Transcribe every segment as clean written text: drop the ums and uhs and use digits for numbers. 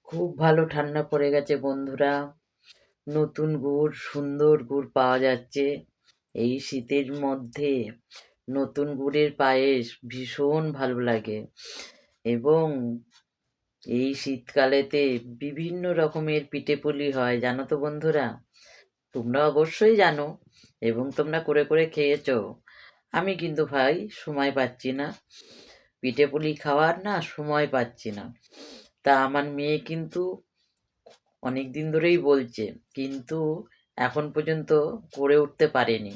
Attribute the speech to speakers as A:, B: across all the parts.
A: খুব ভালো ঠান্ডা পড়ে গেছে বন্ধুরা। নতুন গুড়, সুন্দর গুড় পাওয়া যাচ্ছে। এই শীতের মধ্যে নতুন গুড়ের পায়েস ভীষণ ভালো লাগে এবং এই শীতকালেতে বিভিন্ন রকমের পিঠেপুলি হয়, জানো তো বন্ধুরা? তোমরা অবশ্যই জানো এবং তোমরা করে করে খেয়েছো। আমি কিন্তু ভাই সময় পাচ্ছি না, পিঠেপুলি খাওয়ার না সময় পাচ্ছি না। তা আমার মেয়ে কিন্তু অনেক দিন ধরেই বলছে, কিন্তু এখন পর্যন্ত করে উঠতে পারেনি।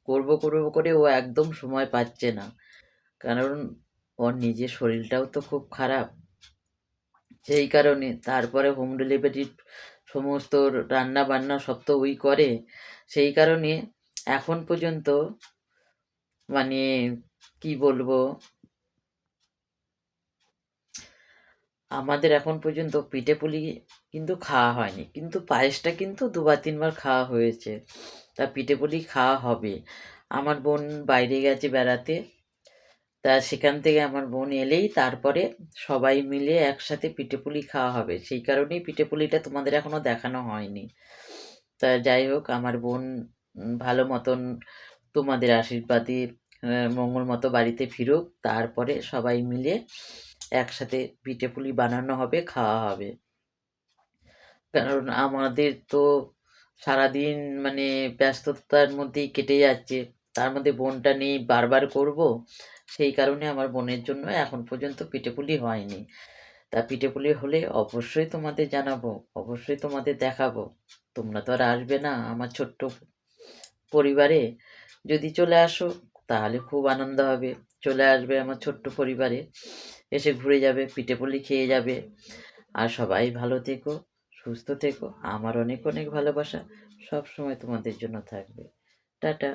A: করব করব করে ও একদম সময় পাচ্ছে না, কারণ ওর নিজের শরীরটাও তো খুব খারাপ। সেই কারণে তারপরে হোম ডেলিভারির সমস্ত রান্না বান্না সব তো ওই করে। সেই কারণে এখন পর্যন্ত মানে কি বলবো, আমাদের এখন পর্যন্ত পিঠেপুলি কিন্তু খাওয়া হয়নি, কিন্তু পায়েসটা কিন্তু দুবার তিনবার খাওয়া হয়েছে। তা পিঠেপুলি খাওয়া হবে। আমার বোন বাইরে গেছে বেড়াতে, তা সেখান থেকে আমার বোন এলেই তারপরে সবাই মিলে একসাথে পিঠেপুলি খাওয়া হবে। সেই কারণেই পিঠেপুলিটা তোমাদের এখনো দেখানো হয়নি। তা যাই হোক, আমার বোন ভালো মতন তোমাদের আশীর্বাদে মঙ্গল মতো বাড়িতে ফিরুক, তারপরে সবাই মিলে একসাথে পিঠেপুলি বানানো হবে, খাওয়া হবে। কারণ আমাদের তো সারাদিন মানে ব্যস্ততার মধ্যেই কেটে যাচ্ছে, তার মধ্যে বোনটা নিয়ে বারবার করব। সেই কারণে আমার বোনের জন্য এখন পর্যন্ত পিঠেপুলি হয়নি। তা পিঠেপুলি হলে অবশ্যই তোমাদের জানাবো, অবশ্যই তোমাদের দেখাবো। তোমরা তো আর আসবে না আমার ছোট্ট পরিবারে। যদি চলে আসো তাহলে খুব আনন্দ হবে। চলে আসবে আমার ছোট্ট পরিবারে, এসে ঘুরে যাবে, পিঠেপুলি খেয়ে যাবে। আর সবাই ভালো থেকো, সুস্থ থেকো। আমার অনেক অনেক ভালোবাসা সব সময় তোমাদের জন্য থাকবে। টাটা।